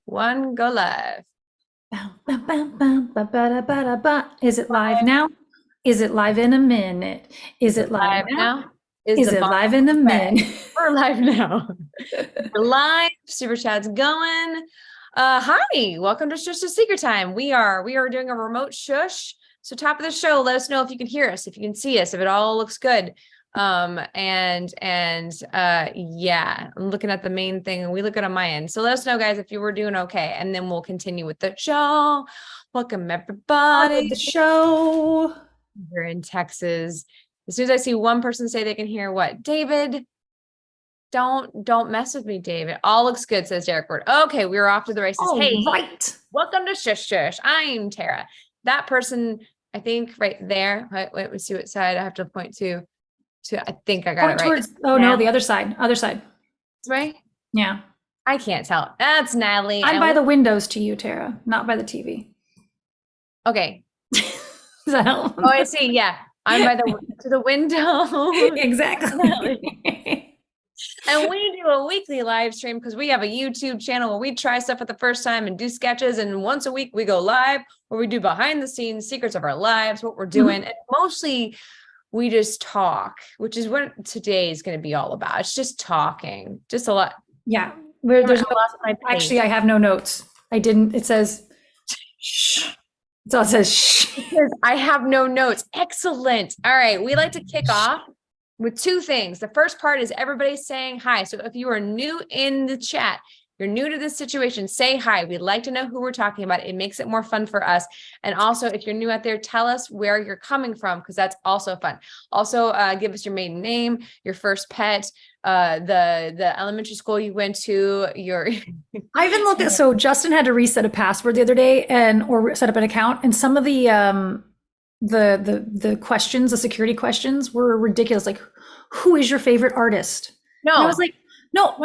one, go live. Is it live now? Is it live in a minute? Is it live Live now? now? Is Is the it bomb live in a set? minute? We're live now. We're live. Super chat's going. Hi, welcome to Shush to Secret Time. We are doing a remote shush. So top of the show, let us know if you can hear us, if you can see us, if it all looks good. Yeah, I'm looking at the main thing and we look at on my end. So let us know, guys, if you were doing okay, and then we'll continue with the show. Welcome everybody. The show. We're in Texas. As soon as I see one person say they can hear what? David, don't mess with me, David. All looks good, says Derek Ward. Okay, we're off to the races. All hey, right. Welcome to Shush Shush. I'm Tara. That person, I think right there. Wait, let's see what side I have to point to. I think I got Point it right. towards, oh no, the other side. Other side. Right? Yeah. I can't tell. That's Natalie. I'm by the windows to you, Tara, not by the TV. Okay. Does that help? Oh, I see. Yeah. I'm by the window. Exactly. And we do a weekly live stream because we have a YouTube channel where we try stuff for the first time and do sketches. And once a week we go live where we do behind the scenes secrets of our lives, what we're doing. And mostly we just talk, which is what today is going to be all about. It's just talking, just a lot. Yeah. Actually, I have no notes. It says, shh. That's all it says. Shh. I have no notes. Excellent. All right. We like to kick off with two things. The first part is everybody saying hi. So if you are new in the chat, you're new to this situation, say hi. We'd like to know who we're talking about. It makes it more fun for us. And also, if you're new out there, tell us where you're coming from, because that's also fun. Also, give us your maiden name, your first pet, the elementary school you went to, your I even looked at, so Justin had to reset a password the other day or set up an account, and some of the questions, the security questions were ridiculous. Like, who is your favorite artist? No. And I was like, no.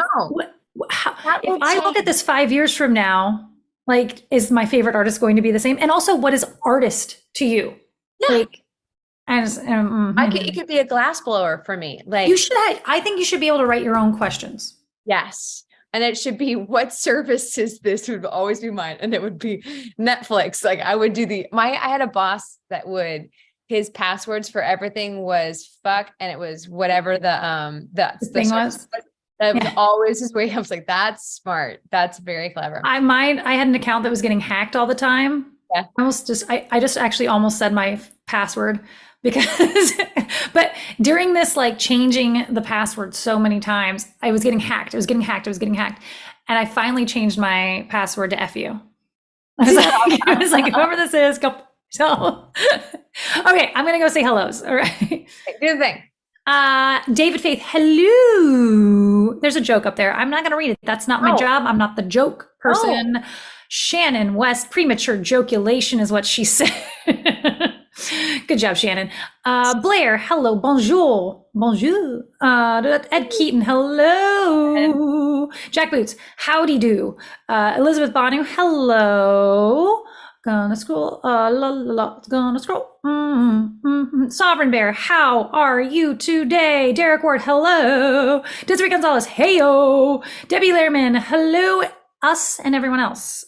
If I look at this 5 years from now, like, is my favorite artist going to be the same? And also, what is artist to you? Yeah. Like, it could be a glass blower for me. Like, I think you should be able to write your own questions. Yes. And it should be, what service is this? Would always be mine. And it would be Netflix. Like, I would do I had a boss that his passwords for everything was fuck. And it was whatever the thing was. That was always his way. I was like, that's smart. That's very clever. I had an account that was getting hacked all the time. Yeah. I just actually almost said my password because, but during this, like, changing the password so many times, I was getting hacked. And I finally changed my password to F you. I was like, whoever this is, go. So, okay, I'm going to go say hellos. All right. Do the thing. David Faith, hello. There's a joke up there. I'm not going to read it. That's not my job. I'm not the joke person. Shannon West, premature joculation is what she said. Good job, Shannon. Blair, hello, bonjour. Ed Keaton, hello. Jack Boots, howdy do. Elizabeth Bonu, hello. Gonna scroll, gonna scroll. Sovereign Bear, how are you today? Derek Ward, hello. Desiree Gonzalez, heyo. Debbie Lehrman, hello. Us and everyone else.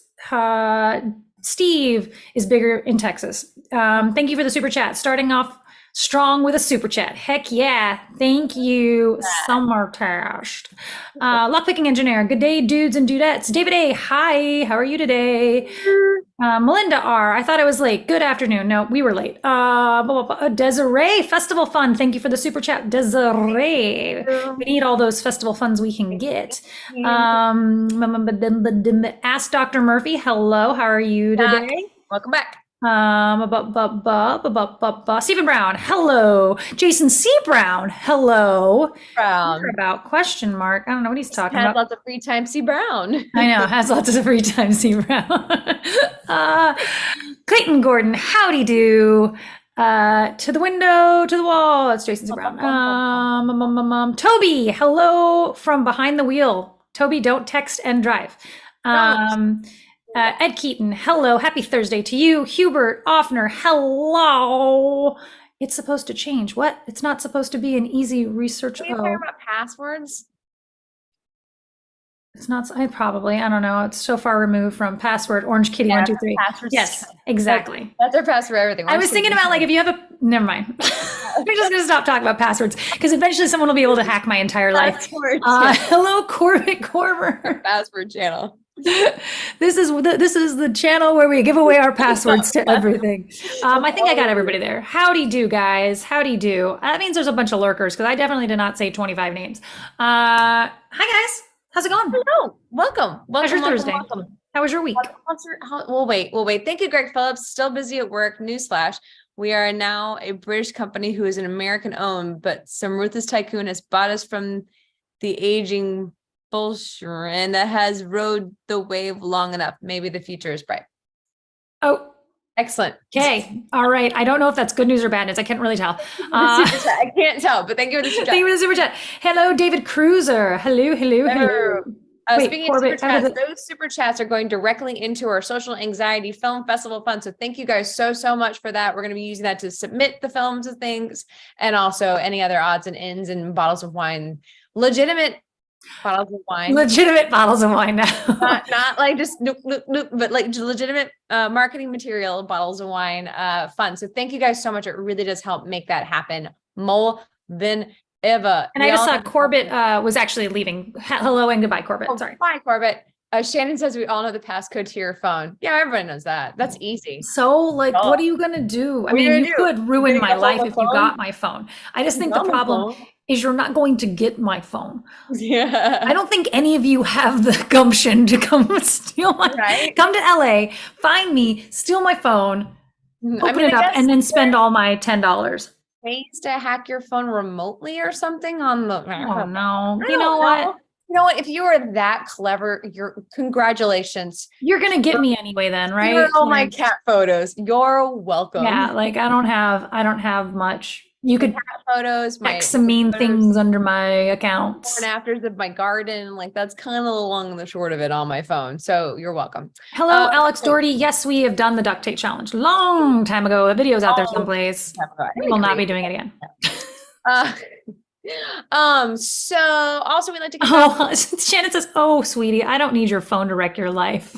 Steve is bigger in Texas. Thank you for the super chat. Starting off strong with a super chat. Heck yeah. Thank you. Summertashed. Lockpicking engineer. Good day, dudes and dudettes. David A. Hi. How are you today? Melinda R. I thought I was late. Good afternoon. No, we were late. Desiree. Festival fun. Thank you for the super chat. Desiree. We need all those festival funds we can get. Ask Dr. Murphy. Hello. How are you today? Welcome back. Stephen Brown, hello. Jason C. Brown, hello. Brown. About question mark. I don't know what he's talking about. Has lots of free time, C. Brown. I know, has lots of free time, C. Brown. Clayton Gordon, howdy do. To the window, to the wall. That's Jason C. Brown. Toby, hello from behind the wheel. Toby, don't text and drive. Ed Keaton, hello. Happy Thursday to you. Hubert Offner, hello. It's supposed to change. What? It's not supposed to be an easy research. Are you talking about passwords? It's not, I don't know. It's so far removed from password, Orange Kitty 123. Passwords. Yes, exactly. That's our password for everything. I was thinking about like, if you have never mind. We're just going to stop talking about passwords because eventually someone will be able to hack my entire life. Hello, Corbett Corber. Password channel. This is the channel where we give away our passwords to everything. I think I got everybody there. Howdy do, guys. Howdy do. That means there's a bunch of lurkers because I definitely did not say 25 names. Hi, guys. How's it going? Hello. Welcome. How's your Thursday? How was your week? We'll wait. Thank you, Greg Phillips. Still busy at work. Newsflash. We are now a British company who is an American owned, but some ruthless tycoon has bought us from the aging bullshit and that has rode the wave long enough. Maybe the future is bright. Oh, excellent. Okay. All right. I don't know if that's good news or bad news. I can't really tell. I can't tell, but thank you for the super chat. Thank you for the super chat. Hello, David Cruiser. Hello. Wait, speaking of super chats, those super chats are going directly into our Social AnnXiety Film Festival Fund. So thank you guys so much for that. We're going to be using that to submit the films and things, and also any other odds and ends and bottles of wine, legitimate bottles of wine. Legitimate bottles of wine now. not like just nope, but like legitimate marketing material, bottles of wine, fun. So thank you guys so much. It really does help make that happen more than ever. And I just saw Corbett was actually leaving. Hello and goodbye, Corbett. Sorry. Bye, Corbett. Shannon says we all know the passcode to your phone. Yeah, everybody knows that. That's easy. So, like, what are you going to do? I mean, you could ruin my life if you got my phone. I just think the problem is you're not going to get my phone. Yeah. I don't think any of you have the gumption to come steal my, come to LA, find me, steal my phone, open it up, and then spend all my $10. Ways to hack your phone remotely or something on the. Oh, no. You know what? You know what? If you are that clever, congratulations. You're gonna get me anyway, then, right? You're all my cat photos. You're welcome. Yeah, like I don't have much. You could cat photos, some mean things under my accounts. Before and afters of my garden, like that's kind of the long and the short of it on my phone. So you're welcome. Hello, Alex Doherty. Yes, we have done the duct tape challenge long time ago. The video's out there someplace. We will not be doing it again. So also we like to Shannon says, oh sweetie, I don't need your phone to wreck your life.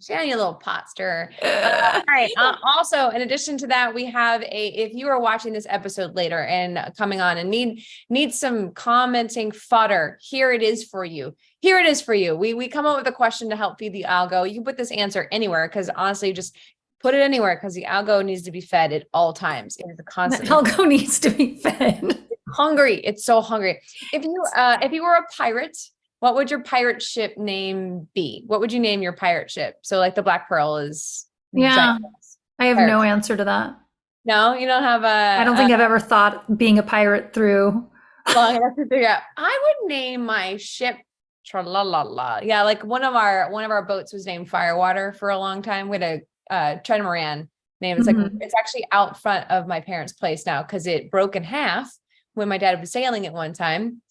Shannon, you little pot stirrer. All right. Also, in addition to that, we have if you are watching this episode later and coming on and need some commenting fodder, here it is for you. Here it is for you. We come up with a question to help feed the algo. You can put this answer anywhere because honestly, just put it anywhere because the algo needs to be fed at all times. It is a constant. The algo needs to be fed. It's hungry. It's so hungry. If you were a pirate, what would your pirate ship name be? What would you name your pirate ship? So like the Black Pearl is. Yeah, I have no answer to that. No, you don't have a. I don't think I've ever thought being a pirate through. Long enough to figure out. I would name my ship. Tra-la-la-la. Yeah, like one of our boats was named Firewater for a long time. We had a trimaran name. It's like it's actually out front of my parents' place now because it broke in half when my dad was sailing at one time.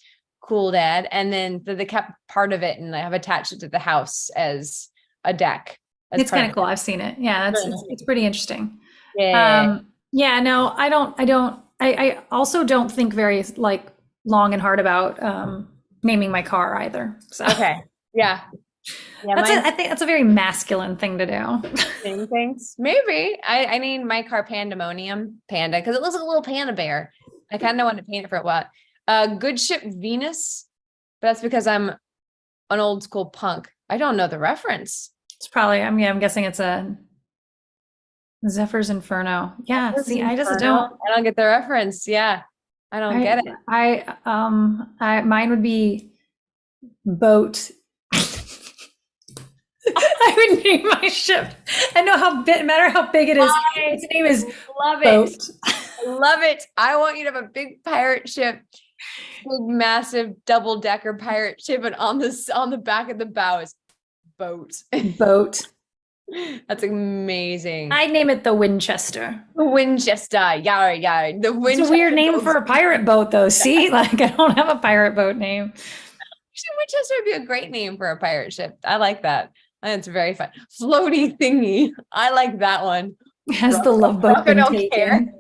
Cool dad. And then they kept part of it and I have attached it to the house as a deck. It's kind of cool. I've seen it. Yeah, it's pretty interesting. Yeah. No, I also don't think very like long and hard about naming my car either. So okay. Yeah. I think that's a very masculine thing to do. Same things. Maybe. I named my car Pandemonium Panda because it looks like a little panda bear. I kind of wanted to paint it for a while. Good Ship Venus, but that's because I'm an old school punk. I don't know the reference. It's probably, I'm guessing it's a Zephyr's Inferno. Yeah, see, I don't get the reference. Yeah, I don't get it. Mine would be Boat. I would name my ship. I know no matter how big it is, its name is Boat. Love it. I want you to have a big pirate ship, big massive double decker pirate ship, and on the back of the bow is Boat. Boat. That's amazing. I'd name it the Winchester. Winchester. Yeah. The Winchester. It's a weird name for a pirate boat, though. See, like I don't have a pirate boat name. Actually, Winchester would be a great name for a pirate ship. I like that. And it's very fun. Floaty thingy. I like that one. Has the love boat been taken?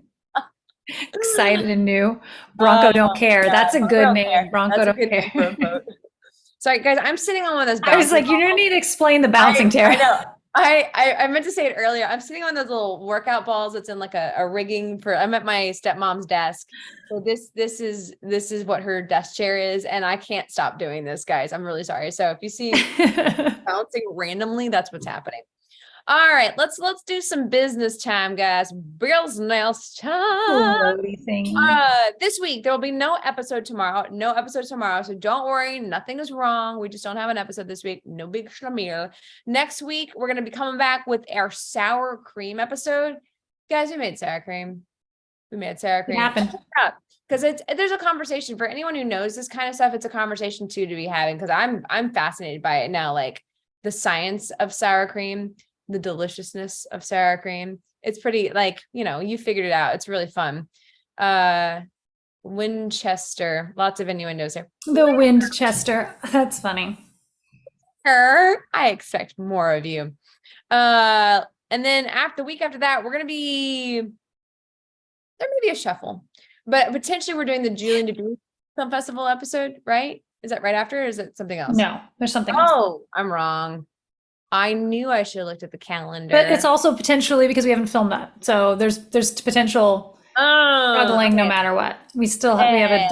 Excited and new. Bronco don't care. Yeah, that's a good name. Bronco don't care. Sorry, guys, I'm sitting on one of those I was like, you don't need to explain the bouncing chair. I know. I meant to say it earlier. I'm sitting on those little workout balls. It's in like a rigging for, I'm at my stepmom's desk. So this is what her desk chair is. And I can't stop doing this, guys. I'm really sorry. So if you see bouncing randomly, that's what's happening. All right, let's do some business time, guys. Business time. This week there will be no episode tomorrow. So don't worry, nothing is wrong. We just don't have an episode this week. No big shamil. Next week we're gonna be coming back with our sour cream episode. Guys, we made sour cream. It happened. Because there's a conversation for anyone who knows this kind of stuff. It's a conversation too to be having, because I'm fascinated by it now, like the science of sour cream, the deliciousness of sour cream. It's pretty, like, you figured it out. It's really fun. Winchester, lots of innuendos there. The Winchester. That's funny. I expect more of you. And then the week after that, there may be a shuffle, but potentially we're doing the Julian DeBrue Film Festival episode, right? Is that right after, or is it something else? No, there's something else. Oh, I'm wrong. I knew I should have looked at the calendar. But it's also potentially because we haven't filmed that. So there's potential struggling no matter what. We still have, we have a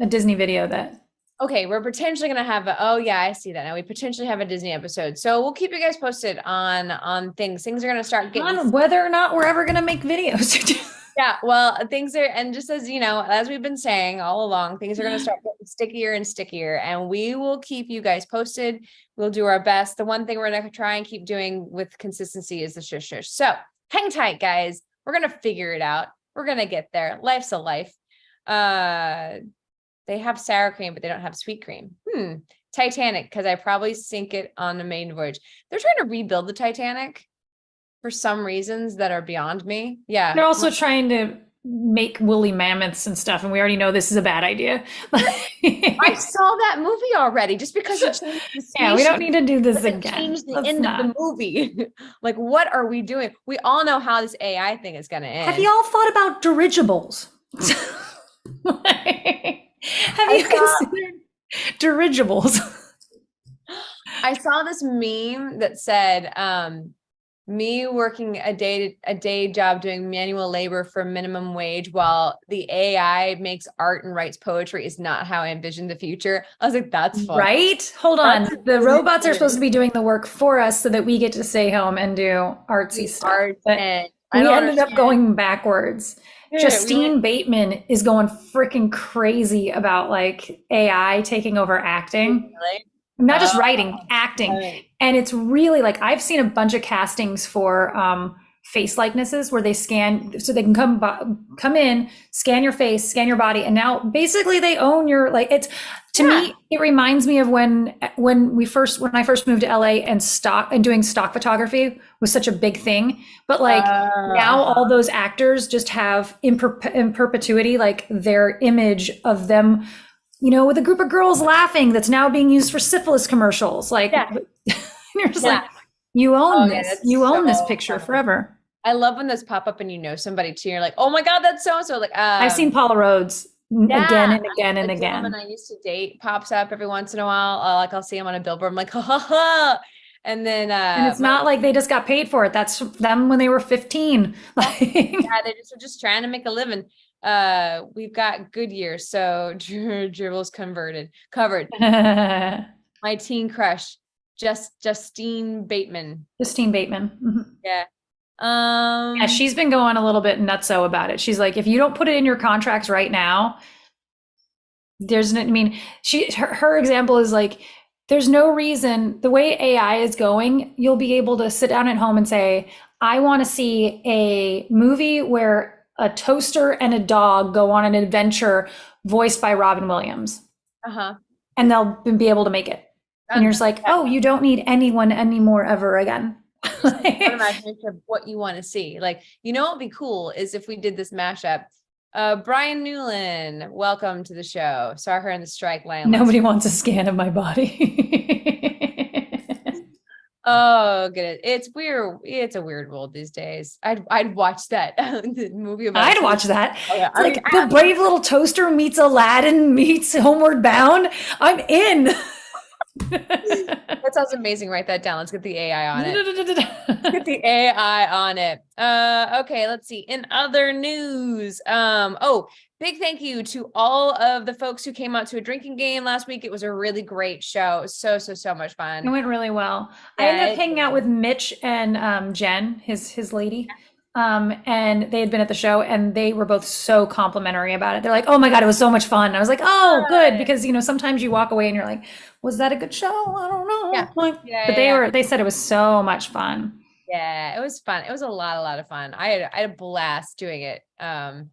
Disney video that. Okay, we're potentially going to have I see that now. We potentially have a Disney episode. So we'll keep you guys posted on things. Things are going to start getting. On whether or not we're ever going to make videos. Yeah, well, things are, and just as as we've been saying all along, things are going to start getting stickier and stickier, and we will keep you guys posted. We'll do our best. The one thing we're going to try and keep doing with consistency is the shush. So hang tight, guys. We're going to figure it out. We're going to get there. Life's a life. They have sour cream, but they don't have sweet cream. Titanic, because I probably sink it on the maiden voyage. They're trying to rebuild the Titanic for some reasons that are beyond me. Yeah. They're also trying to make woolly mammoths and stuff, and we already know this is a bad idea. I saw that movie already, just because it changed the species. Yeah, we don't need to do this again. Change the end of the movie. Like, what are we doing? We all know how this AI thing is going to end. Have you all thought about dirigibles? Have you considered dirigibles? I saw this meme that said, me working a day job doing manual labor for minimum wage while the AI makes art and writes poetry is not how I envisioned the future. I was like, that's fun. Right? Hold on. The robots are supposed to be doing the work for us so that we get to stay home and do artsy stuff. But we ended up going backwards. Justine Bateman is going freaking crazy about like AI taking over acting. Really? Not just writing, acting. Right. And it's really like, I've seen a bunch of castings for face likenesses where they scan, so they can come in, scan your face, scan your body. And now basically they own your, like, it's, to me, it reminds me of when I first moved to LA and doing stock photography was such a big thing. But like now all those actors just have in perpetuity, like their image of them, with a group of girls laughing that's now being used for syphilis commercials. Like, you're just like, you own this. You own this picture forever. I love when those pop up and somebody too. You're like, oh my God, that's so-and-so. Like, I've seen Paula Rhodes again and again and again. When I used to date pops up every once in a while. I'll see him on a billboard. I'm like, ha ha ha. And then, and it's not like they just got paid for it. That's them when they were 15. They were just trying to make a living. We've got Goodyear, so dribbles covered. My teen crush, Justine Bateman. Mm-hmm. Yeah. Yeah, she's been going a little bit nutso about it. She's like, if you don't put it in your contracts right now, her example is like, there's no reason, the way AI is going, you'll be able to sit down at home and say, I want to see a movie where a toaster and a dog go on an adventure voiced by Robin Williams. And they'll be able to make it. And you're just like, oh, you don't need anyone anymore ever again. Imagination of what you want to see. Like, what would be cool is if we did this mashup. Brian Newland, welcome to the show. Saw her in the strike line. Nobody wants a scan of my body. Oh, good. It's weird. It's a weird world these days. I'd watch that movie about. I'd watch that. Oh, yeah. It's like the brave little toaster meets Aladdin meets Homeward Bound. I'm in. That sounds amazing. Write that down. Let's get the AI on it. Get the AI on it. Okay, let's see. In other news, big thank you to all of the folks who came out to a drinking game last week. It was a really great show. So much fun. It went really well. I Yeah, ended up it hanging out did. with Mitch and Jen, his lady. And they had been at the show and they were both so complimentary about it. They're like, "Oh my God, it was so much fun." I was like, "Oh, good." Good. Because, sometimes you walk away and you're like, "Was that a good show? I don't know." Yeah. Like, Yeah, but yeah. they said it was so much fun. Yeah, it was fun. It was a lot of fun. I had a blast doing it.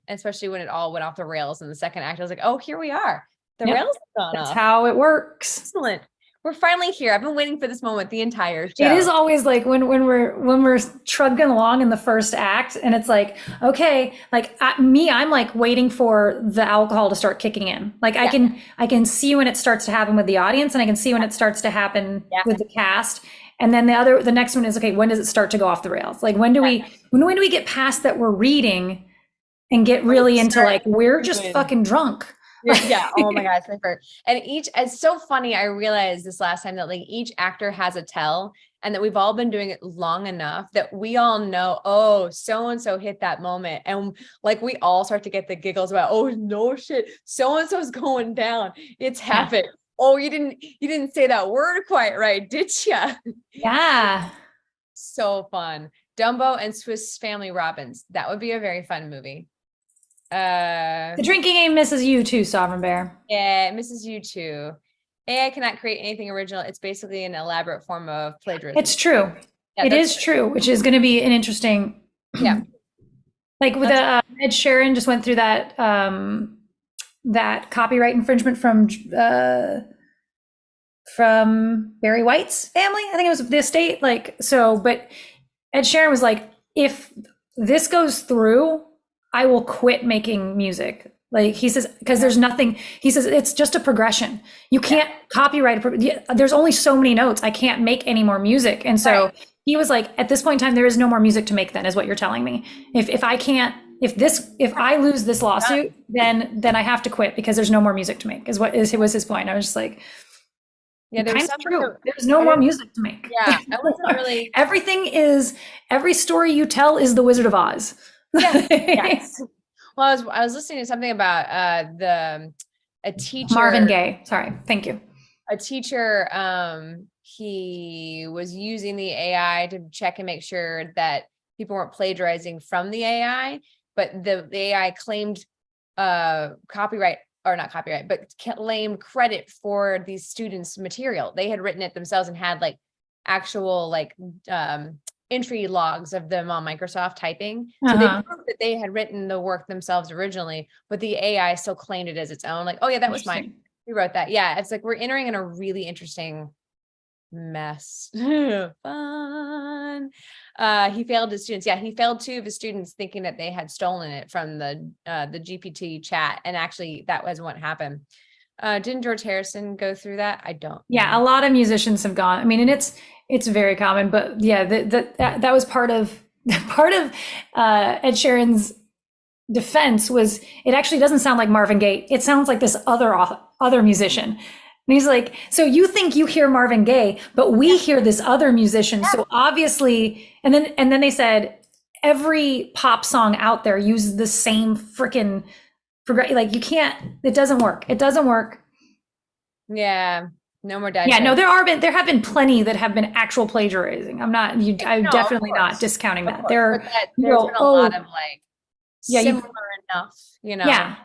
Especially when it all went off the rails in the second act. I was like, oh, here we are. The Yep. rails have gone That's off. how it works. Excellent. We're finally here. I've been waiting for this moment the entire It is show. always like when we're trugging along in the first act, and it's like, okay, like I'm like waiting for the alcohol to start kicking in. Like Yeah. I can see when it starts to happen with the audience, and I can see when it starts to happen Yeah. with the cast. And then the next one is, okay, when does it start to go off the rails? Like when do we get past that we're reading and get really into like we're just fucking drunk. Yeah. Oh my gosh. And it's so funny. I realized this last time that like each actor has a tell and that we've all been doing it long enough that we all know, oh, so-and-so hit that moment. And like, we all start to get the giggles about, oh no shit, so-and-so's going down. It's happened. Oh, you didn't say that word quite right, did ya? Yeah. So fun. Dumbo and Swiss Family Robins. That would be a very fun movie. The drinking game misses you too, Sovereign Bear. Yeah, it misses you too. AI cannot create anything original. It's basically an elaborate form of plagiarism. It's true. Yeah, it is true, which is going to be an interesting. Yeah. Like with Ed Sheeran just went through that that copyright infringement from Barry White's family. I think it was the estate. Like so, but Ed Sheeran was like, if this goes through, I will quit making music. Like he says, because there's nothing, he says, it's just a progression. You can't copyright. There's only so many notes. I can't make any more music. And so he was like, at this point in time, there is no more music to make then is what you're telling me. If I lose this lawsuit, then I have to quit because there's no more music to make it was his point. I was just like, yeah, there's true. There's no more music to make. Yeah. I wasn't really. Every story you tell is the Wizard of Oz. Yeah. Yes. Well, I was listening to something about a teacher. Marvin Gaye. Sorry. Thank you. A teacher, he was using the AI to check and make sure that people weren't plagiarizing from the AI, but the AI claimed copyright, or not copyright, but claimed credit for these students' material. They had written it themselves and had like actual like entry logs of them on Microsoft typing. So they proved that they had written the work themselves originally, but the AI still claimed it as its own. Like, oh yeah, that was mine. We wrote that. Yeah. It's like, we're entering in a really interesting mess. Fun. He failed his students. Yeah. He failed 2 of his students thinking that they had stolen it from the GPT chat. And actually that was what happened. Didn't George Harrison go through that? I don't. Yeah. A lot of musicians have gone. I mean, and it's very common, but yeah, that was part of Ed Sheeran's defense was it actually doesn't sound like Marvin Gaye. It sounds like this other musician. And he's like, so you think you hear Marvin Gaye, but we hear this other musician. So obviously, and then they said every pop song out there uses the same freaking like you can't, it doesn't work. It doesn't work. Yeah. No more dad. Yeah, no, there have been plenty that have been actual plagiarizing. I'm definitely not discounting that. There's been a lot of like similar enough, Yeah.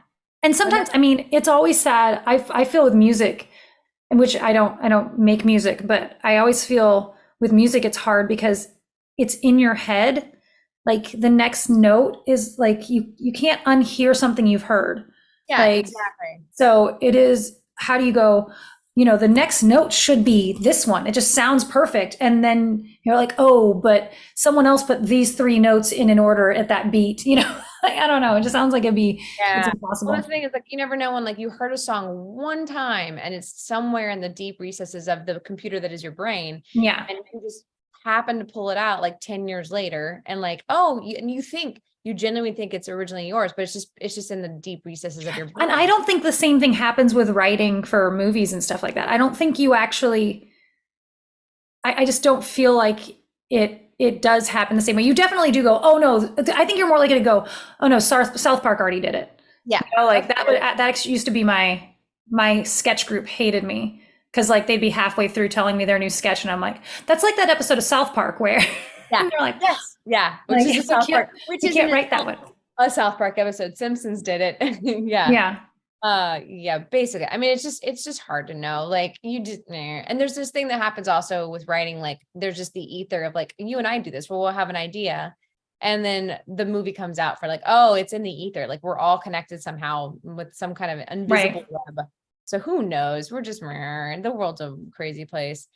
And sometimes, I mean, it's always sad. I feel with music, in which I don't make music, but I always feel with music it's hard because it's in your head. Like the next note is like you can't unhear something you've heard. Yeah, like, exactly. So it is, how do you go, the next note should be this one. It just sounds perfect. And then you're like, oh, but someone else put these 3 notes in an order at that beat, like, I don't know. It just sounds like it's impossible. Well, the thing is, like, you never know when, like, you heard a song one time and it's somewhere in the deep recesses of the computer that is your brain. Yeah. And you just happen to pull it out like 10 years later and like, oh, and you genuinely think it's originally yours, but it's just in the deep recesses of your brain. And I don't think the same thing happens with writing for movies and stuff like that. I don't think you actually, I just don't feel like it does happen the same way. You definitely do go, oh no, I think you're more likely to go, oh no, South Park already did it. Yeah. You know, like that used to be my sketch group hated me because like they'd be halfway through telling me their new sketch and I'm like, that's like that episode of South Park where they're like, yes, yeah, which like, is a South Park, which you can't write that one. A South Park episode. Simpsons did it. Yeah. Yeah, basically. I mean, it's just hard to know. Like and there's this thing that happens also with writing, like there's just the ether of like, you and I do this, well, we'll have an idea. And then the movie comes out for like, oh, it's in the ether. Like we're all connected somehow with some kind of invisible web. So who knows? We're just, the world's a crazy place.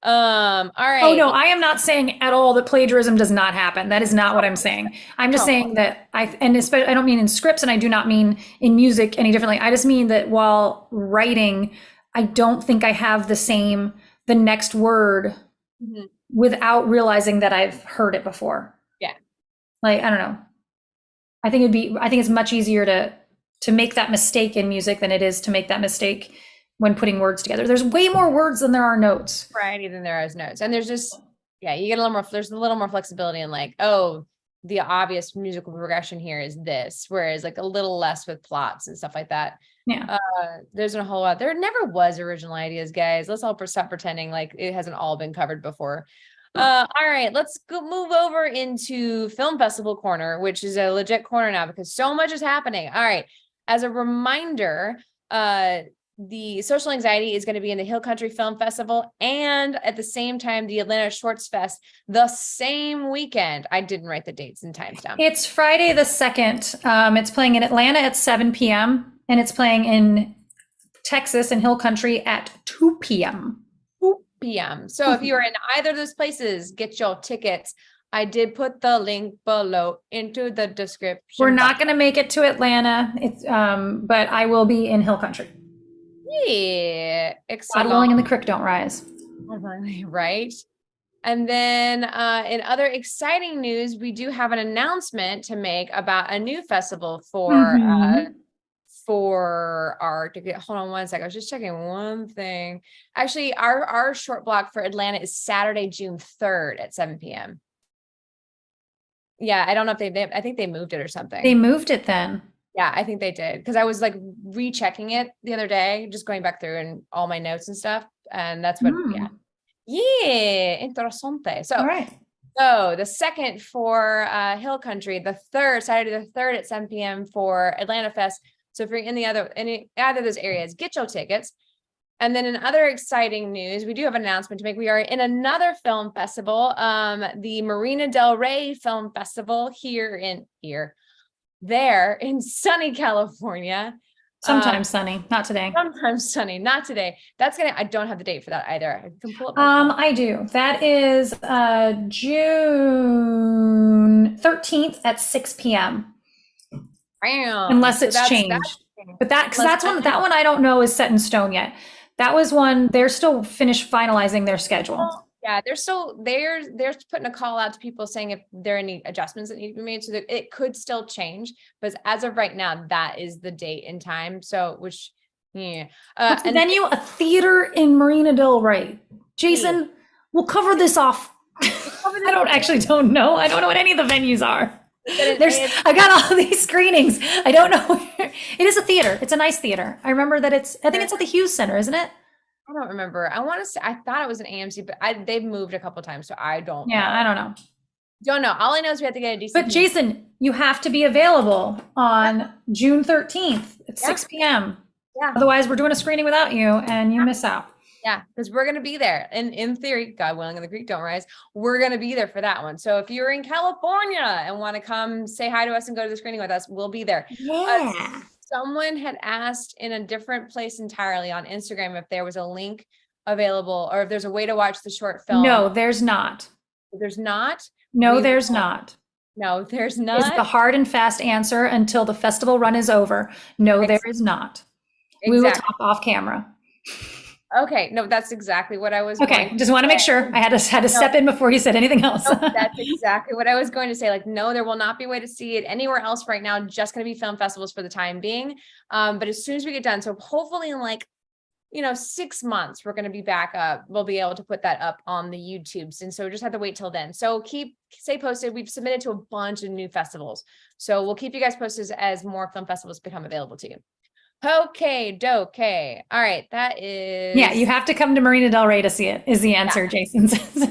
All right. Oh no, I am not saying at all that plagiarism does not happen. That is not what I'm saying. I'm just saying that especially, I don't mean in scripts and I do not mean in music any differently. I just mean that while writing, I don't think I have the next word without realizing that I've heard it before. Yeah. Like, I don't know. I think it's much easier to make that mistake in music than it is to make that mistake when putting words together. There's way more words than there are notes. Variety than there is notes. And there's just, you get a little more, there's a little more flexibility in like, oh, the obvious musical progression here is this, whereas like a little less with plots and stuff like that. Yeah. There's a whole lot. There never was original ideas, guys. Let's all stop pretending like it hasn't all been covered before. All right, let's move over into Film Festival Corner, which is a legit corner now because so much is happening. All right. As a reminder, the Social AnnXiety is going to be in the Hill Country Film Festival and at the same time, the Atlanta Shorts Fest the same weekend. I didn't write the dates and times down. It's Friday the 2nd. It's playing in Atlanta at 7 p.m. and it's playing in Texas and Hill Country at 2 p.m. 2 p.m. So if you're in either of those places, get your tickets. I did put the link below into the description. We're not going to make it to Atlanta. It's but I will be in Hill Country. Yeah, Paddling in the creek don't rise. Right. And then in other exciting news, we do have an announcement to make about a new festival for our hold on one second. I was just checking one thing. Actually, our short block for Atlanta is Saturday, June 3rd at 7 p.m. Yeah, I don't know if I think they moved it or something. They moved it then. Yeah, I think they did because I was like rechecking it the other day, just going back through and all my notes and stuff. And that's what, yeah, interessante. So, all right. So the 2nd for Hill Country, the 3rd, Saturday the 3rd at 7 p.m. for Atlanta Fest. So if you're in either of those areas, get your tickets. And then in other exciting news, we do have an announcement to make. We are in another film festival, the Marina Del Rey Film Festival there in sunny California. Sometimes sunny, not today. Sometimes sunny, not today. I don't have the date for that either. I can pull up I do. That is June 13th at 6 p.m. Unless it's changed. But that one I don't know is set in stone yet. That was one they're still finalizing their schedule. Yeah, they're putting a call out to people saying if there are any adjustments that need to be made, so that it could still change. But as of right now, that is the date and time. So, what's the venue? A theater in Marina Del Rey. Jason, we'll cover this off. I don't know. I don't know what any of the venues are. I got all these screenings. I don't know where. It is a theater. It's a nice theater. I remember that I think it's at the Hughes Center, isn't it? I don't remember. I want to say, I thought it was an AMC, but they've moved a couple times, so I don't know. I don't know. Don't know. All I know is we have to get a decent. But Jason, you have to be available on June 13th at 6 p.m. Yeah. Otherwise, we're doing a screening without you and you miss out. Yeah, because we're going to be there. And in theory, God willing, and the creek don't rise, we're going to be there for that one. So if you're in California and want to come say hi to us and go to the screening with us, we'll be there. Yeah. Someone had asked in a different place entirely on Instagram if there was a link available or if there's a way to watch the short film. No, there's not. There's not? No, there's not. No, there's not. Is the hard and fast answer until the festival run is over. No, there is not. We will talk off camera. Okay, no, that's exactly what I was Okay, going just want to make say. sure. I had to step in before you said anything else. No, that's exactly what I was going to say. Like, no, there will not be a way to see it anywhere else right now. Just going to be film festivals for the time being. But as soon as we get done, so hopefully in like, 6 months, we're going to be back up. We'll be able to put that up on the YouTubes. And so we just have to wait till then. So stay posted. We've submitted to a bunch of new festivals. So we'll keep you guys posted as more film festivals become available to you. Okay, dokey. All right, that is. Yeah, you have to come to Marina Del Rey to see it, is the answer, Jason says.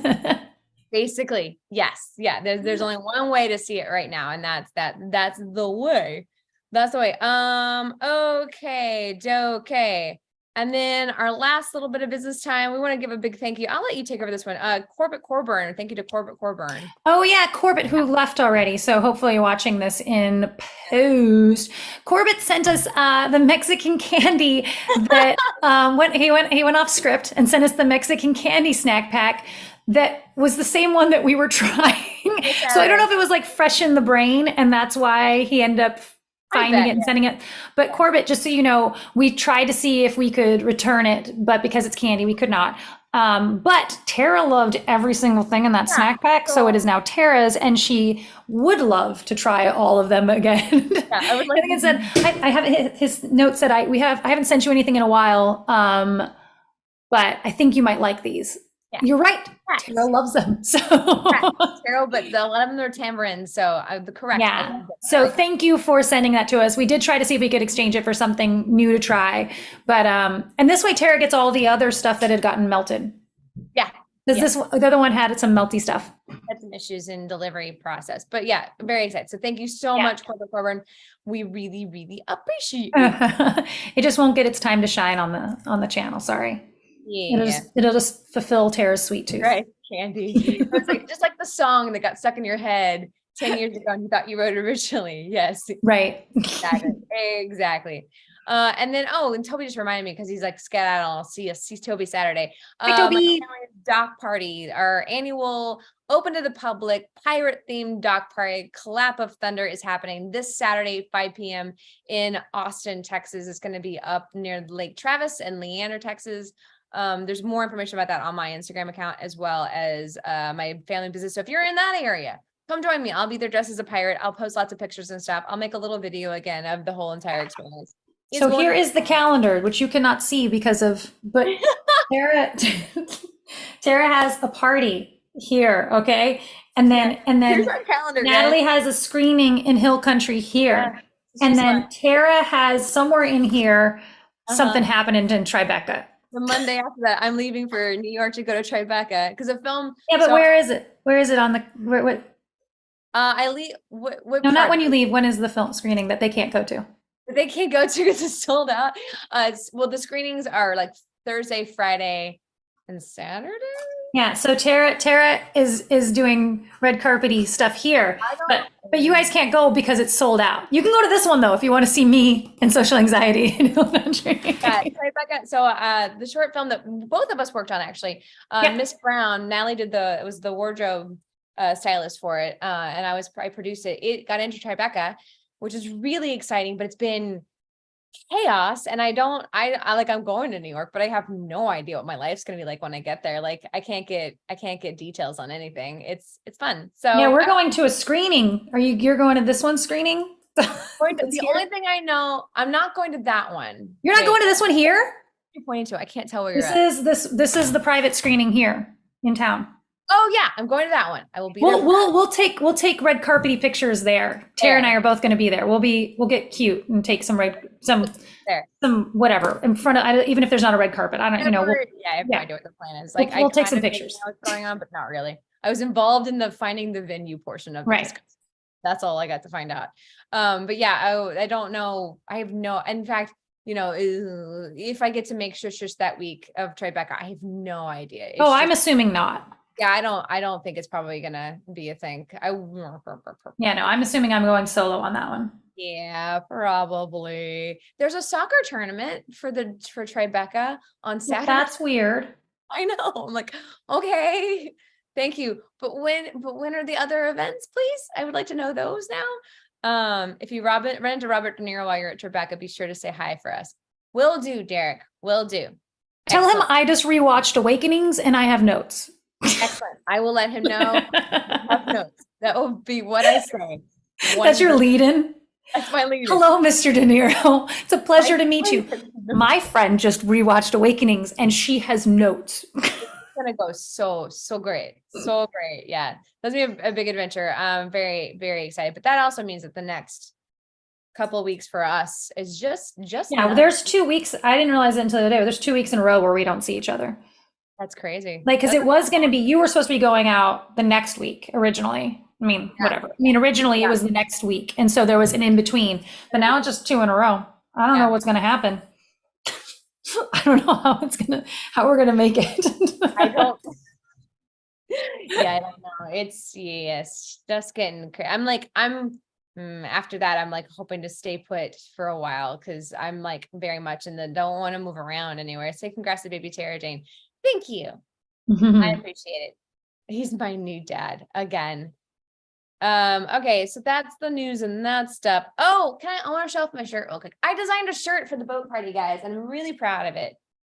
Basically, yes. Yeah, there's only one way to see it right now, and that's the way. That's the way. Okay, dokey. And then our last little bit of business time, we want to give a big thank you. I'll let you take over this one. Corbett Corburn. Thank you to Corbett Corburn. Oh yeah, Corbett, who left already. So hopefully you're watching this in post. Corbett sent us the Mexican candy that he went off script and sent us the Mexican candy snack pack that was the same one that we were trying. So I don't know if it was like fresh in the brain, and that's why he ended up finding it and sending it. But Corbett, just so you know, we tried to see if we could return it, but because it's candy, we could not. But Tara loved every single thing in that snack pack. So it is now Tara's, and she would love to try all of them again. Yeah, I would like. I think it said, I have his note said, I haven't sent you anything in a while. But I think you might like these. Yeah. You're right. Correct. Tara loves them. So Tara, but a lot of them are tamarind. So the correct. Yeah. So thank you for sending that to us. We did try to see if we could exchange it for something new to try, but and this way Tara gets all the other stuff that had gotten melted. Yeah. Because the other one had some melty stuff. Had some issues in delivery process, but yeah, very excited. So thank you so much, Corbett Coburn. We really, really appreciate you. It just won't get its time to shine on the channel. Sorry. Yeah. It'll just fulfill Tara's sweet tooth. Right, candy. It's like just like the song that got stuck in your head 10 years ago and you thought you wrote originally. Yes. Right. Exactly. And then, and Toby just reminded me because he's like skedaddle. I'll see Toby Saturday. Hi, Toby. Doc party, our annual open to the public pirate themed doc party. Clap of Thunder is happening this Saturday, 5 p.m. in Austin, Texas. It's going to be up near Lake Travis and Leander, Texas. There's more information about that on my Instagram account as well as my family business. So if you're in that area, come join me. I'll be there dressed as a pirate. I'll post lots of pictures and stuff. I'll make a little video again of the whole entire experience. So here is the calendar, which you cannot see but Tara has a party here, okay? And then Natalie has a screening in Hill Country here. Yeah, and then Tara has somewhere in here something happening in Tribeca. The Monday after that, I'm leaving for New York to go to Tribeca because the film. Yeah, but where is it? Where is it on the? What? I leave. What no, not when you leave. When is the film screening that they can't go to? They can't go to because it's sold out. The screenings are like Thursday, Friday, and Saturday. Yeah, so Tara is doing red carpety stuff here, but you guys can't go because it's sold out. You can go to this one though if you want to see me and Social AnnXiety in Hill Country. So the short film that both of us worked on actually, Miss Brown, Natalie was the wardrobe stylist for it, and I produced it. It got into Tribeca, which is really exciting, but it's been chaos. And I'm going to New York, but I have no idea what my life's going to be like when I get there. Like I can't get details on anything. It's fun. So yeah, we're going to a screening. You're going to this one screening? The only thing I know, I'm not going to that one. You're not going to this one here? You're pointing to, I can't tell where you're at. This is the private screening here in town. Oh yeah, I'm going to that one. I will be. We'll take red carpety pictures there. Tara and I are both going to be there. We'll get cute and take some whatever in front of. Even if there's not a red carpet, I don't. I have no idea what the plan is. Like we'll take some pictures. Know what's going on, but not really. I was involved in the finding the venue portion of this. That's all I got to find out. But yeah, I don't know. I have no. In fact, if I get to make shush that week of Tribeca, I have no idea. I'm assuming not. Yeah, I don't think it's probably gonna be a thing. Yeah, no, I'm assuming I'm going solo on that one. Yeah, probably. There's a soccer tournament for Tribeca on Saturday. That's weird. I know. I'm like, okay, thank you. But when are the other events, please? I would like to know those now. If you run into Robert De Niro while you're at Tribeca, be sure to say hi for us. Will do, Derek. Will do. Tell him Excellent. I just rewatched Awakenings and I have notes. Excellent. I will let him know. I have notes. That will be what I say. That's your lead-in. That's my lead. Hello, Mr. De Niro. It's a pleasure to meet you. My friend just rewatched Awakenings and she has notes. It's gonna go so great. So great. Yeah. That's gonna be a big adventure. I'm very, very excited. But that also means that the next couple of weeks for us is just Yeah, well, there's 2 weeks. I didn't realize it until the other day. There's 2 weeks in a row where we don't see each other. That's crazy. Like, because it was going to be, you were supposed to be going out the next week originally. I mean, whatever. I mean, originally it was the next week. And so there was an in between, but now it's just 2 in a row. I don't know what's going to happen. I don't know how we're going to make it. I don't. Yeah, I don't know. It's just getting crazy. After that, I'm like hoping to stay put for a while because I'm like very much in the don't want to move around anywhere. Say congrats to baby Tara Jane. Thank you. I appreciate it. He's my new dad again. Okay, so that's the news and that stuff. Oh, I want to show off my shirt real quick. I designed a shirt for the boat party, guys, and I'm really proud of it.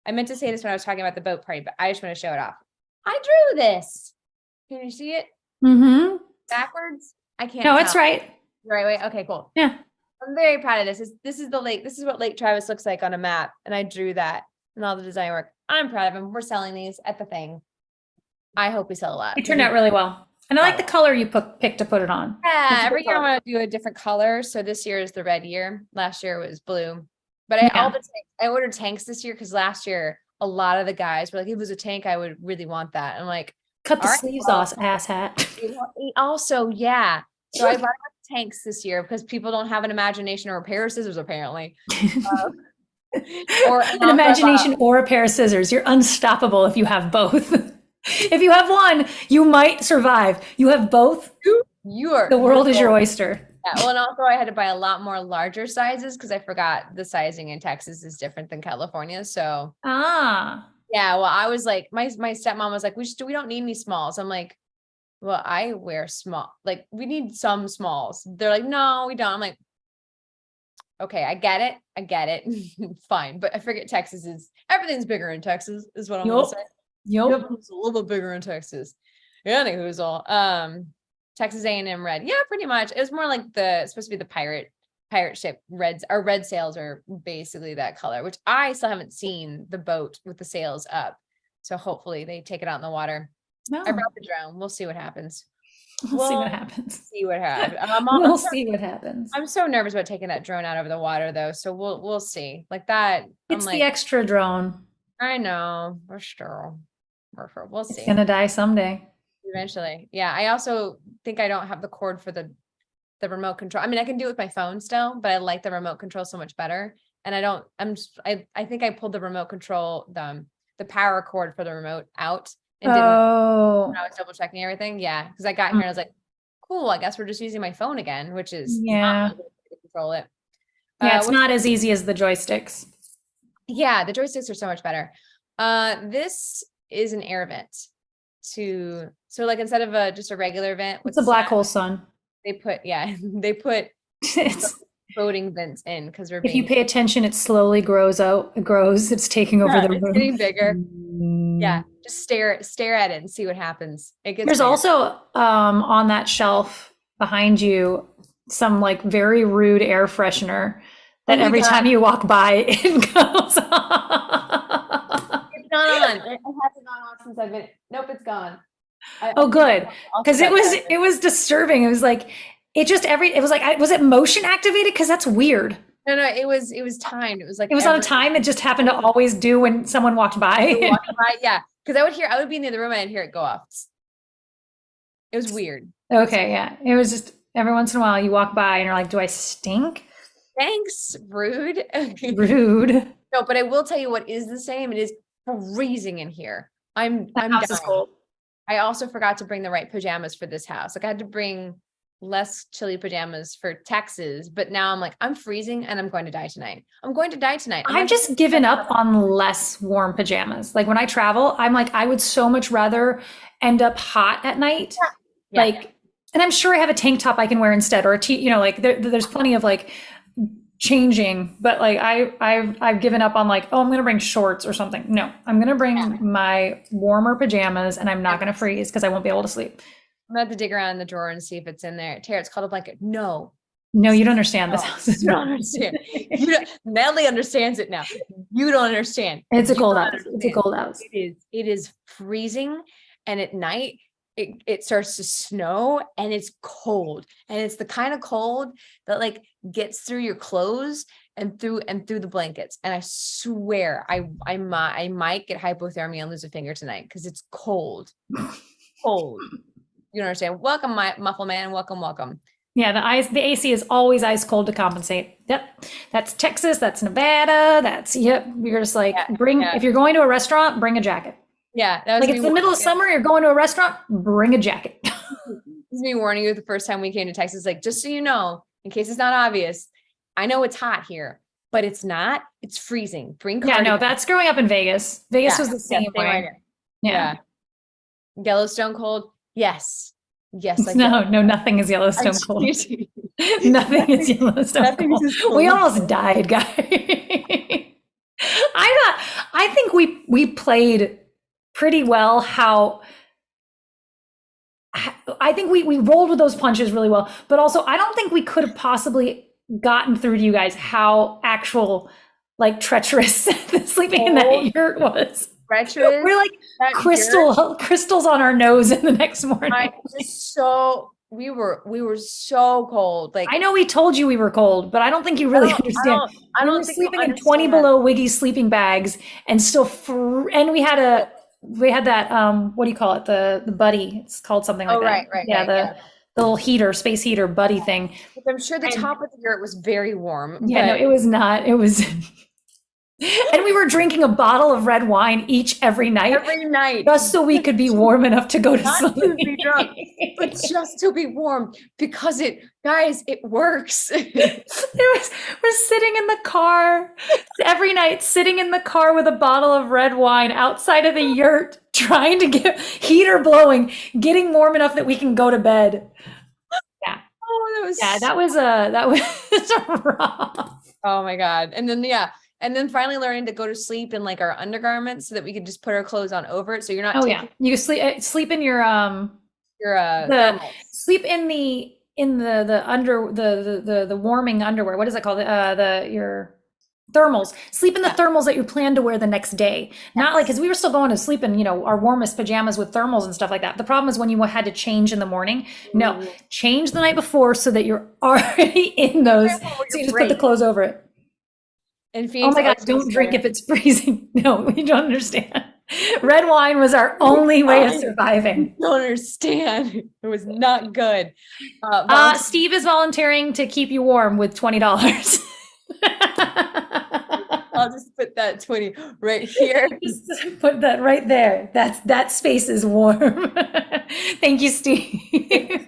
I meant to say this when I was talking about the boat party, but I just want to show it off. I drew this. Can you see it? Mm-hmm. Backwards? I can't. No, tell. it's right. The right way. Okay, cool. Yeah. I'm very proud of this. This is the lake. This is what Lake Travis looks like on a map. And I drew that and all the design work. I'm proud of them. We're selling these at the thing. I hope we sell a lot. It turned out really well. And I like the color you picked to put it on. Yeah, every year I want to do a different color. So this year is the red year. Last year was blue. But I ordered tanks this year because last year a lot of the guys were like, if it was a tank, I would really want that. I'm like, cut the sleeves off, asshat. Also, yeah. So I bought tanks this year because people don't have an imagination or a pair of scissors, apparently. Or an imagination or a pair of scissors. You're unstoppable if you have both. If you have one, you might survive. You have both. The world is your oyster. Yeah, well, and also I had to buy a lot more larger sizes because I forgot the sizing in Texas is different than California. So yeah, well, I was like, my stepmom was like, we don't need any smalls. I'm like, well, I wear small, like we need some smalls. They're like, no, we don't. I'm like, okay, I get it. Fine. But I forget Texas everything's bigger in Texas is what I'm gonna say. Yep. It's a little bit bigger in Texas. Anywho's all Texas A&M red. Yeah, pretty much. It was more like supposed to be the pirate ship reds. Our red sails are basically that color, which I still haven't seen the boat with the sails up. So hopefully they take it out in the water. No. I brought the drone. We'll see what happens. We'll see what happens. We'll see what happens. I'm so nervous about taking that drone out over the water though. So we'll see. Like that. It's the extra drone. I know. For sure. We'll see. It's gonna die someday. Eventually. Yeah. I also think I don't have the cord for the remote control. I mean, I can do it with my phone still, but I like the remote control so much better. And I think I pulled the remote control, the power cord for the remote out. And didn't when I was double checking everything. Yeah. Because I got here and I was like, cool, I guess we're just using my phone again, which is not to control it. Yeah, it's not as easy as the joysticks. Yeah, the joysticks are so much better. This is an air vent so like instead of just a regular vent. It's a black hole sun. They put boating vents in because if you pay attention, it slowly grows out. It grows. It's taking over the room. It's getting bigger. Yeah, just stare at it and see what happens. There's bigger. Also on that shelf behind you some like very rude air freshener that every time you walk by it goes on. It's not on. It hasn't gone on since I've been. Nope, it's gone. Good, because it was disturbing. It was like was it motion activated? Because that's weird. No, it was timed. It was like it was on a time. It just happened to always do when someone walked by. Yeah, because I would be in the other room and I'd hear it go off. It was weird. Okay, yeah, it was just every once in a while you walk by and you're like, do I stink? Thanks, rude. Rude. No, but I will tell you what is the same. It is freezing in here. I'm dying. I also forgot to bring the right pajamas for this house. Like I had to bring less chilly pajamas for Texas, but now I'm like, I'm freezing and I'm going to die tonight. I've just given up on less warm pajamas. Like when I travel, I'm like, I would so much rather end up hot at night. Yeah. And I'm sure I have a tank top I can wear instead, or a like there's plenty of like changing, but like I've given up on like, oh, I'm gonna bring shorts or something. No, I'm gonna bring my warmer pajamas, and I'm not gonna freeze because I won't be able to sleep. I'm gonna have to dig around in the drawer and see if it's in there. Tara, it's called a blanket. No. No, you don't understand this house. You don't understand. Natalie understands it now. You don't understand. It's a You cold don't house. understand. It's a cold house. It is freezing, and at night it starts to snow, and it's cold, and it's the kind of cold that like gets through your clothes and through the blankets. And I swear I might get hypothermia and lose a finger tonight because it's cold. Cold. You don't understand. Welcome, my muffle man. Welcome. Yeah, the AC is always ice cold to compensate. Yep. That's Texas, that's Nevada, you're just like, if you're going to a restaurant, bring a jacket. Yeah. That was like it's the middle of summer, you're going to a restaurant, bring a jacket. This is me warning you the first time we came to Texas, like, just so you know, in case it's not obvious, I know it's hot here, but it's not, it's freezing. Bring cardigan. Yeah, no, that's growing up in Vegas. Vegas was the same way. Right. Yeah. Yellowstone cold. Yes. Like no, nothing is Yellowstone cold. Nothing is Yellowstone cold. We almost died, guys. I think we played pretty well I think we rolled with those punches really well, but also I don't think we could have possibly gotten through to you guys how actual like treacherous sleeping in that yurt was. Treacherous. We're like crystals on our nose in the next morning. We were so cold. Like, I know we told you we were cold, but I don't think you really understand. I don't we were think sleeping in 20 below Wiggy sleeping bags and still and we had that what do you call it, the buddy, it's called something like that. Right. The little heater, space heater buddy thing. I'm sure the top of the yurt was very warm. Yeah, no, it was not. It was and we were drinking a bottle of red wine every night, just so we could be warm enough to go to sleep. To be drunk, but just to be warm, because it works. We're sitting in the car every night, sitting in the car with a bottle of red wine outside of the yurt, trying to get heater blowing, getting warm enough that we can go to bed. Yeah. Oh, that was rough. Oh my God. And then finally learning to go to sleep in like our undergarments so that we could just put our clothes on over it. So you're not. You sleep in your sleep in the warming underwear. What is it called? Your thermals. Sleep in the thermals that you plan to wear the next day. Not like, because we were still going to sleep in, our warmest pajamas with thermals and stuff like that. The problem is when you had to change in the morning. No, change the night before so that you're already in those. So you just put the clothes over it. And Phoenix, oh my God, don't drink if it's freezing. No, you don't understand. Red wine was our only way of surviving. Don't understand. It was not good. Steve is volunteering to keep you warm with $20. I'll just put that 20 right here. Just put that right there. That space is warm. Thank you, Steve.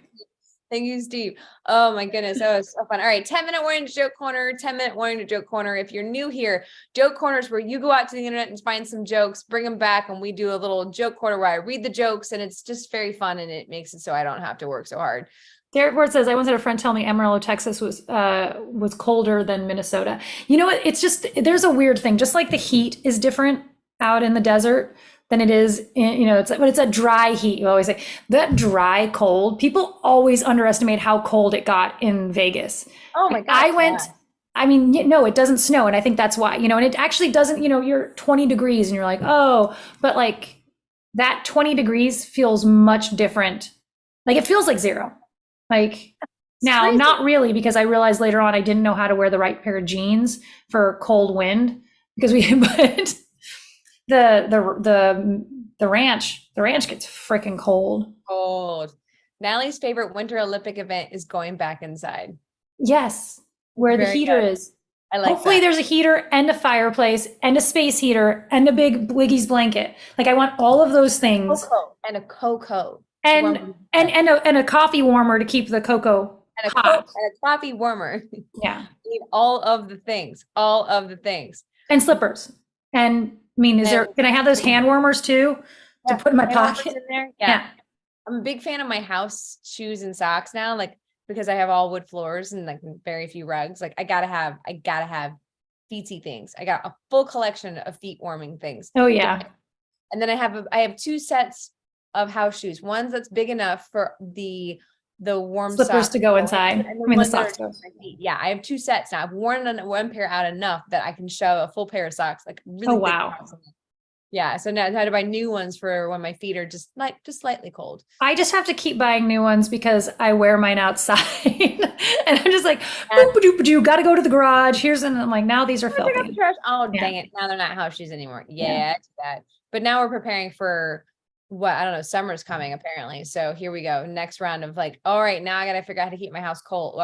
Thank you, Steve. Oh my goodness, that was so fun. All right, 10-minute warning to joke corner, 10-minute warning to joke corner. If you're new here, joke corner is where you go out to the internet and find some jokes, bring them back, and we do a little joke corner where I read the jokes, and it's just very fun, and it makes it so I don't have to work so hard. Derek Ward says, I once had a friend tell me Amarillo, Texas was colder than Minnesota. You know what? It's just, there's a weird thing. Just like the heat is different out in the desert than it is in, but it's a dry heat. You always say that dry cold. People always underestimate how cold it got in Vegas. Oh my God. It doesn't snow. And I think that's why, and it actually doesn't, you're 20 degrees and you're like, oh, but like that 20 degrees feels much different. Like it feels like zero. Like now, not really, because I realized later on I didn't know how to wear the right pair of jeans for cold wind because but the ranch gets freaking cold. Cold. Natalie's favorite Winter Olympic event is going back inside. Yes, where the heater is. I like Hopefully there's a heater and a fireplace and a space heater and a big Wiggy's blanket. Like I want all of those things. And a cocoa. And a coffee warmer to keep the cocoa hot. And a coffee warmer. Yeah. Need all of the things. And slippers. And can I have those hand warmers too to put in my pocket? In there? Yeah. I'm a big fan of my house shoes and socks now. Like because I have all wood floors and like very few rugs. Like I gotta have feety things. I got a full collection of feet warming things. Oh yeah. And then I have 2 sets of house shoes. One's that's big enough for the warm Slippers socks to go inside. and I mean, the ones that socks are go. just my feet. Yeah, I have 2 sets now. I've worn one pair out enough that I can show a full pair of socks, like really Oh, thick wow. socks. Yeah, so now I had to buy new ones for when my feet are just slightly cold. I just have to keep buying new ones because I wear mine outside. And I'm just like, boop doop doo, gotta go to the garage. And I'm like, now these are I pick up the filthy. trash. Oh, Yeah. dang it. Now they're not house shoes anymore. Yeah. Yeah, it's bad. But now we're preparing for what, I don't know, summer's coming apparently. So here we go. Next round of like, all right, now I got to figure out how to keep my house cool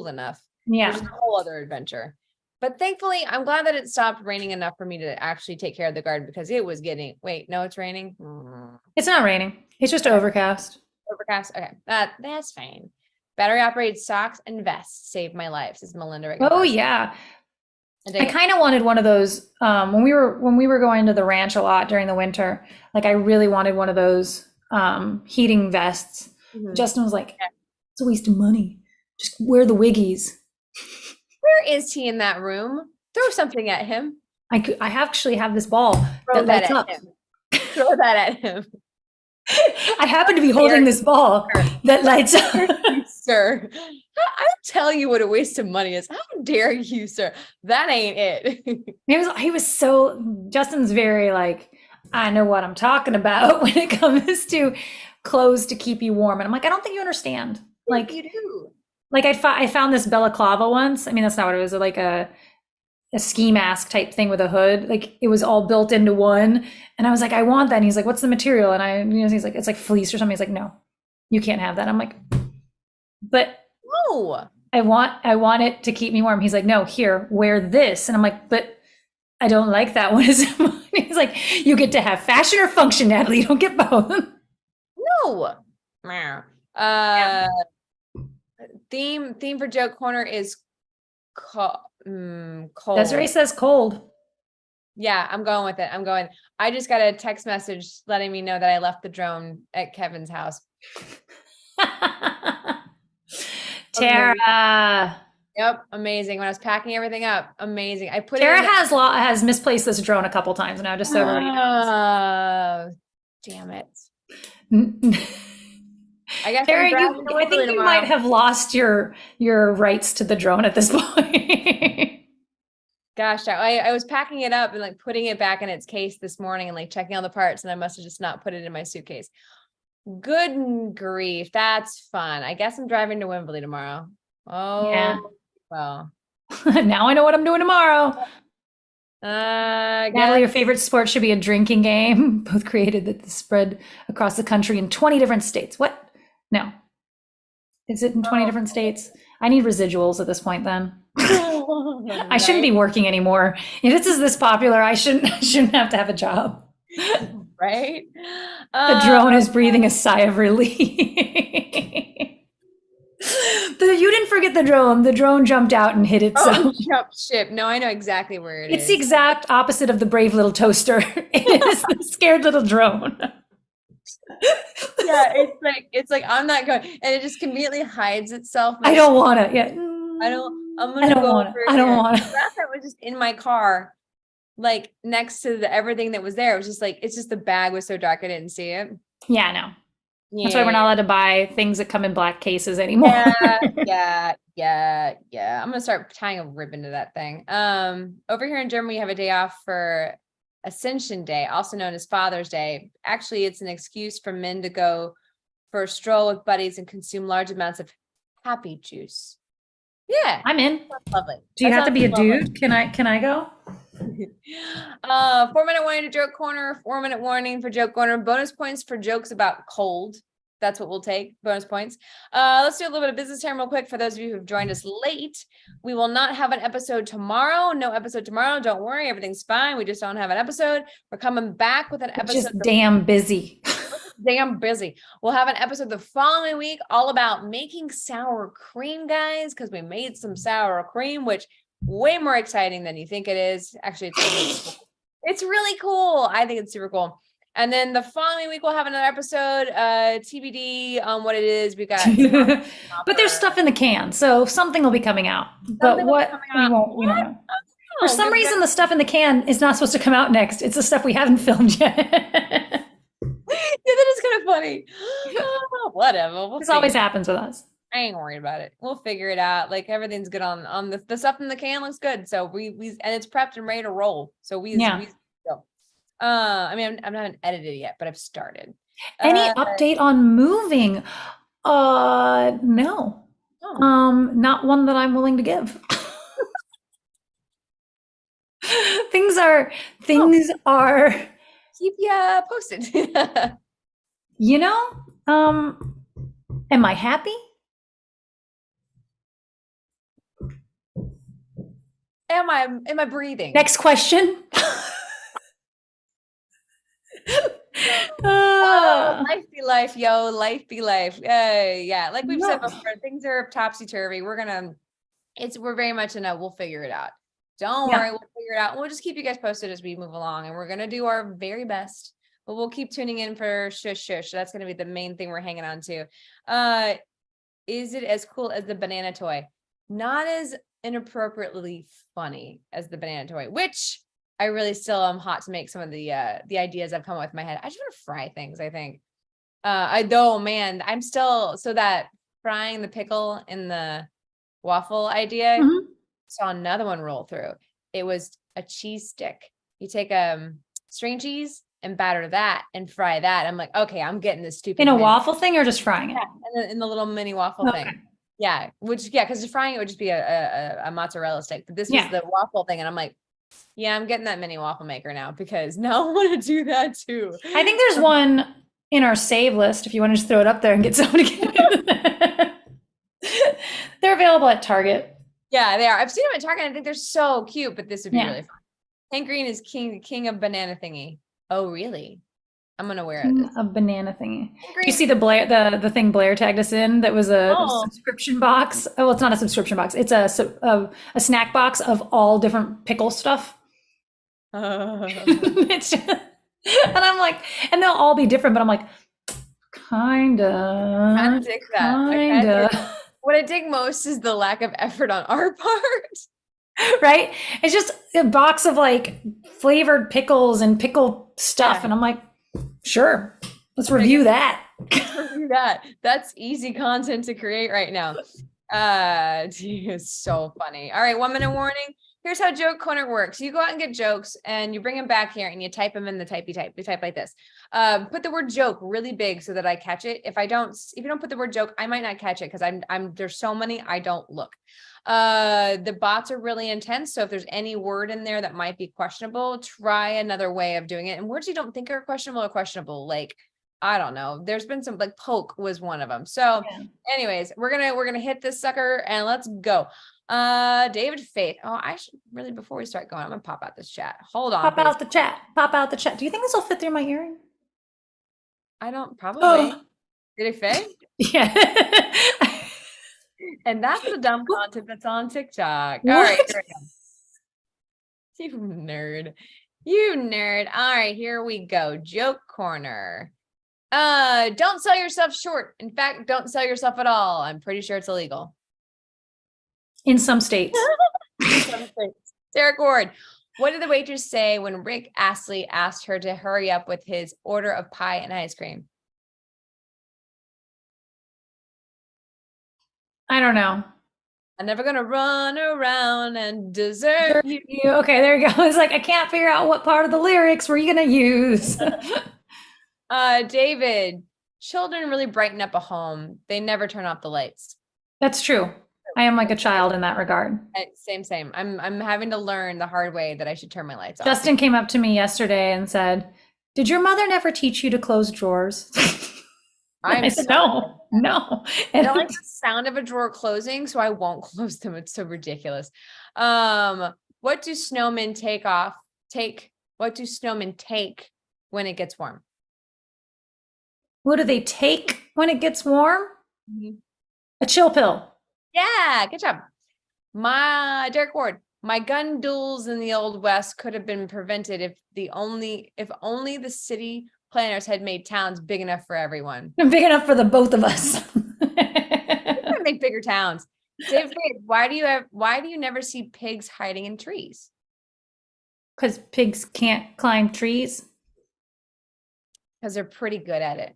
enough. Which Yeah. is a whole other adventure. But thankfully, I'm glad that it stopped raining enough for me to actually take care of the garden because it was getting, wait, no, it's raining. It's not raining. It's just overcast. Overcast. Okay. That's fine. Battery operated socks and vests saved my life, says Melinda. Oh yeah. I I kind of wanted one of those when we were going to the ranch a lot during the winter. Like I really wanted one of those heating vests. Justin was like, it's a waste of money. Just wear the wiggies. Where is he in that room? Throw something at him. I actually have this ball Throw that lights up. him. Throw that at him. I happen to be holding this ball that lights up. Sir, I'll tell you what a waste of money is. How dare you, sir? That ain't it. He was so, Justin's very like, I know what I'm talking about when it comes to clothes to keep you warm. And I'm like, I don't think you understand. Like you do. Like I found this balaclava once. I mean, that's not what it was. Like a ski mask type thing with a hood. Like it was all built into one. And I was like, I want that. And he's like, what's the material? And he's like, it's like fleece or something. He's like, no, you can't have that. I'm like, but no, I want it to keep me warm. He's like, no, here, wear this. And I'm like, but I don't like that one. He's like, you get to have fashion or function, Natalie. You don't get both. No. Theme for joke corner is cold. Desiree says cold. Yeah, I'm going with it. I just got a text message letting me know that I left the drone at Kevin's house. Tara. Yep, amazing. When I was packing everything up, amazing. I put Tara has misplaced this drone a couple times now, just so everybody knows. Damn it. I guess Tara, I think you might have lost your rights to the drone at this point. Gosh, I was packing it up and like putting it back in its case this morning and like checking all the parts, and I must have just not put it in my suitcase. Good grief, that's fun. I guess I'm driving to Wembley tomorrow. Oh, yeah. Well. Now I know what I'm doing tomorrow. Natalie, your favorite sport should be a drinking game. Both created that spread across the country in 20 different states. What? No. Is it in 20 different states? I need residuals at this point then. I shouldn't be working anymore. If this is this popular, I shouldn't have to have a job. Right? The drone is breathing a sigh of relief. You didn't forget the drone. The drone jumped out and hit itself. Jumped ship. No, I know exactly where it is. It's the exact opposite of the brave little toaster. It is the scared little drone. Yeah, it's like I'm not going, and it just conveniently hides itself. I don't want to. Yeah. I don't want to. That was just in my car, like next to everything that was there. It was just like, it's just the bag was so dark I didn't see it. Yeah, no. Yeah. That's why we're not allowed to buy things that come in black cases anymore. Yeah. I'm gonna start tying a ribbon to that thing. Over here in Germany, we have a day off for Ascension Day, also known as Father's Day. Actually, it's an excuse for men to go for a stroll with buddies and consume large amounts of happy juice. Yeah, I'm in. That's lovely. Do you have to be a dude? Can I go? 4-minute warning to joke corner, 4-minute warning for joke corner, bonus points for jokes about cold. That's what we'll take, bonus points. Let's do a little bit of business time real quick. For those of you who've joined us late, we will not have an episode tomorrow. No episode tomorrow. Don't worry, everything's fine. We just don't have an episode. We're coming back with an episode. Just damn busy. Damn busy. We'll have an episode the following week all about making sour cream, guys, because we made some sour cream, which way more exciting than you think it is. Actually, it's really cool. I think it's super cool. And then the following week, we'll have another episode, TBD on what it is. We got, But there's stuff in the can, so something will be coming out. But Something will be what coming we out. won't, we don't know. For Oh, some good- reason, the stuff in the can is not supposed to come out next. It's the stuff we haven't filmed yet. Yeah, that is kind of funny. Oh, whatever. We'll This figure always it out. happens with us. I ain't worried about it. We'll figure it out. Like everything's good on the stuff in the can looks good. So we and it's prepped and ready to roll. So we go. I mean, I haven't edited yet, but I've started. Any update on moving? No. Oh. Not one that I'm willing to give. Things are Keep ya posted. you know, am I happy? Am I breathing? Next question. Life be life, yo. Life be life. Yeah. Like we've said before, things are topsy-turvy. We're very much in a we'll figure it out. Don't worry, we'll figure it out. We'll just keep you guys posted as we move along, and we're gonna do our very best. But we'll keep tuning in for shush shush. That's gonna be the main thing we're hanging on to. Is it as cool as the banana toy? Not as inappropriately funny as the banana toy, which I really still am hot to make some of the ideas I've come up with in my head. I just want to fry things, I think. Man, I'm still so that frying the pickle in the waffle idea. Mhm. Saw another one roll through. It was a cheese stick. You take string cheese and batter that and fry that. I'm like, okay, I'm getting this stupid In a mini. waffle thing or just frying it? Yeah, in the little mini waffle Okay. thing. Yeah, because frying it would just be a mozzarella stick. But this was the waffle thing, and I'm like, yeah, I'm getting that mini waffle maker now because now I want to do that too. I think there's one in our save list if you want to just throw it up there and get someone to get it. They're available at Target. Yeah, they are. I've seen them at Target. I think they're so cute, but this would be Yeah. really fun. Hank Green is king of banana thingy. Oh, really? I'm gonna wear King it. of banana thingy. Hank Green. You see the thing Blair tagged us in that was a Oh. subscription box. Oh, it's not a subscription box. It's a snack box of all different pickle stuff. It's just, and I'm like, and they'll all be different, but I'm like, kinda dig that. Okay. kinda. What I dig most is the lack of effort on our part. Right? It's just a box of like flavored pickles and pickle stuff. Yeah. And I'm like, sure, let's review that. Do that. That's easy content to create right now. It's so funny. All right, 1 minute warning. Here's how joke corner works. You go out and get jokes and you bring them back here and you type them in the typey type. You type like this. Put the word joke really big so that I catch it. If you don't put the word joke, I might not catch it because there's so many, I don't look. The bots are really intense. So if there's any word in there that might be questionable, try another way of doing it. And words you don't think are questionable, like, I don't know. There's been some, like poke was one of them. So anyways, we're gonna hit this sucker and let's go. David Faith. Oh, I should really, before we start going, I'm gonna pop out this chat. Hold on. Pop out the chat. Pop out the chat. Do you think this will fit through my earring? I don't, probably. Oh. Did it fit? Yeah. And that's the dumb content that's on TikTok. What? All right, here we go. You nerd. All right, here we go. Joke corner. Don't sell yourself short. In fact, don't sell yourself at all. I'm pretty sure it's illegal. In some states. Derek Ward. What did the waitress say when Rick Astley asked her to hurry up with his order of pie and ice cream? I don't know. I'm never gonna run around and desert you. Okay, there you go. It's like, I can't figure out what part of the lyrics were you going to use. David, children really brighten up a home. They never turn off the lights. That's true. I am like a child in that regard. Same. I'm having to learn the hard way that I should turn my lights off. Justin came up to me yesterday and said, "Did your mother never teach you to close drawers?" I said, no. I don't like the sound of a drawer closing, so I won't close them. It's so ridiculous. What do snowmen What do snowmen take when it gets warm? What do they take when it gets warm? Mm-hmm. A chill pill. Yeah, good job. Derek Ward, my gun duels in the Old West could have been prevented if only the city planners had made towns big enough for everyone. Big enough for the both of us. Make bigger towns. David, why do you never see pigs hiding in trees? Because pigs can't climb trees. Because they're pretty good at it.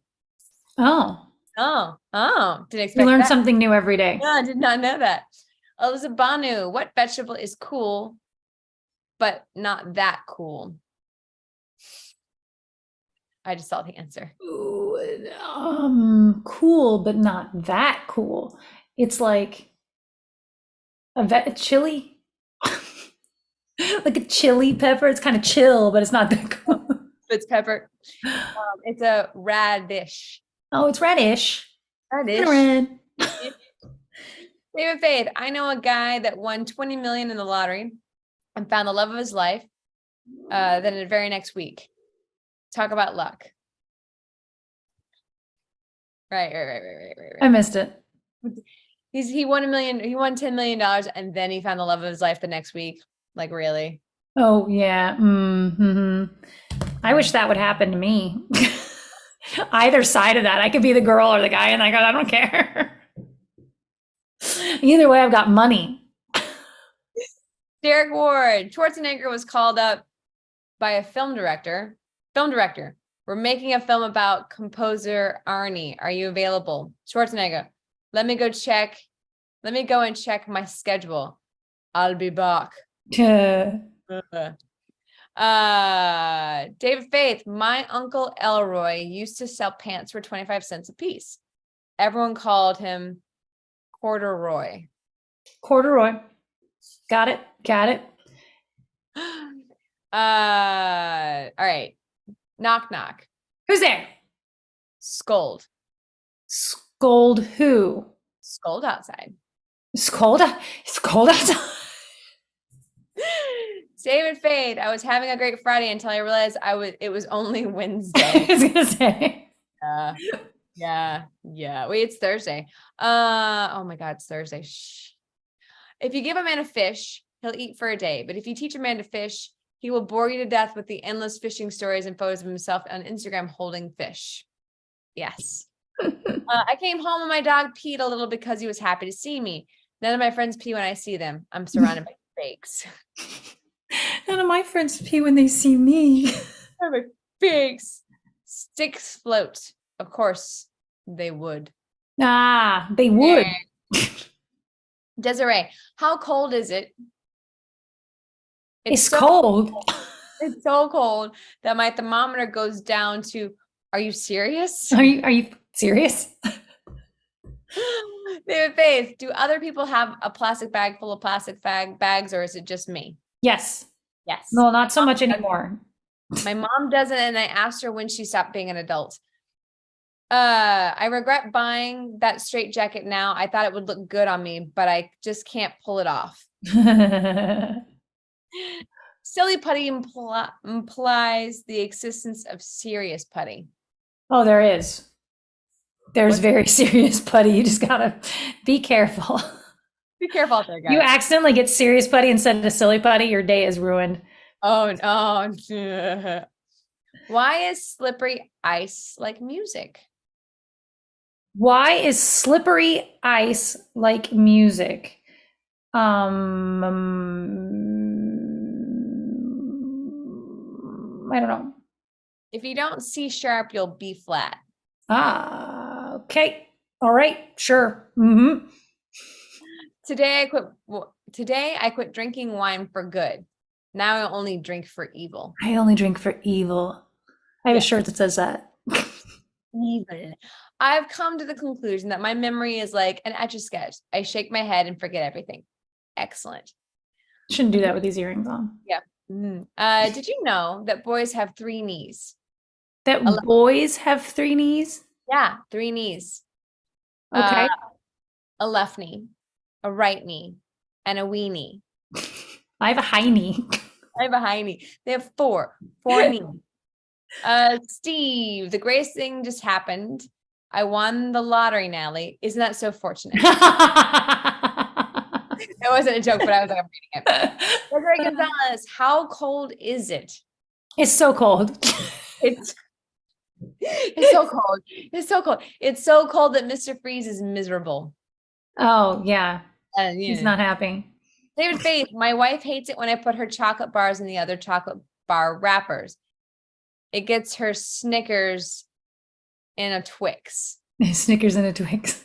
Oh. Didn't expect You learn that. something new every day. No, I did not know that. Elizabeth Banu, what vegetable is cool, but not that cool? I just saw the answer. Ooh, cool, but not that cool. It's like a chili, like a chili pepper. It's kind of chill, but it's not that cool. It's pepper. It's a radish. Oh, it's radish. Radish. Red. David Faith, I know a guy that won 20 million in the lottery and found the love of his life. Then the very next week. Talk about luck. Right. I missed it. He won $1 million. He won $10 million, and then he found the love of his life the next week. Like, really? Oh yeah. I wish that would happen to me. Either side of that, I could be the girl or the guy, and I don't care. Either way, I've got money. Derek Ward, Schwarzenegger was called up by a film director. We're making a film about composer Arnie. Are you available? Schwarzenegger, let me go and check my schedule. I'll be back. David Faith, my uncle Elroy used to sell pants for 25 cents a piece. Everyone called him Corduroy. Corduroy. Got it. All right. Knock, knock. Who's there? Scold. Scold who? Scold outside. Scold? It's cold outside. David Fade, I was having a great Friday until I realized it was only Wednesday. I was gonna say. Yeah. Wait, it's Thursday. Oh my God, it's Thursday. Shh. If you give a man a fish, he'll eat for a day. But if you teach a man to fish, he will bore you to death with the endless fishing stories and photos of himself on Instagram holding fish. Yes. I came home and my dog peed a little because he was happy to see me. None of my friends pee when I see them. I'm surrounded by fakes. None of my friends pee when they see me. Fakes. Sticks float. Of course, they would. They would. Desiree, how cold is it? It's so cold. It's so cold that my thermometer goes down to, are you serious? Are you serious? David Faith, do other people have a plastic bag full of plastic bags, or is it just me? Yes. Yes. No, not so much anymore. My mom doesn't, and I asked her when she stopped being an adult. I regret buying that straight jacket now. I thought it would look good on me, but I just can't pull it off. Silly putty implies the existence of serious putty. Oh, there is. There's very serious putty. You just gotta be careful. Be careful out there, guys. You accidentally get serious putty instead of silly putty, your day is ruined. Oh no. Why is slippery ice like music? Why is slippery ice like music? I don't know. If you don't C sharp, you'll B flat. Okay. All right. Sure. Mm-hmm. Today I quit drinking wine for good. Now I only drink for evil. I only drink for evil. I have a shirt that says that. Evil. I've come to the conclusion that my memory is like an Etch-a-Sketch. I shake my head and forget everything. Excellent. Shouldn't do that with these earrings on. Yeah. Did you know that boys have 3 knees? That boys have 3 knees? Yeah, 3 knees. Okay. A left knee, a right knee, and a wee knee. I have a high knee. I have a high knee. They have 4 knees. Steve, the greatest thing just happened. I won the lottery, Natalie. Isn't that so fortunate? It wasn't a joke, but I was like, I'm reading it. Desiree Gonzalez, how cold is it? It's so cold. It's It's so cold. It's so cold. It's so cold that Mr. Freeze is miserable. Oh, yeah. And He's not happy. David Faith, my wife hates it when I put her chocolate bars in the other chocolate bar wrappers. It gets her Snickers and a Twix. Snickers and a Twix.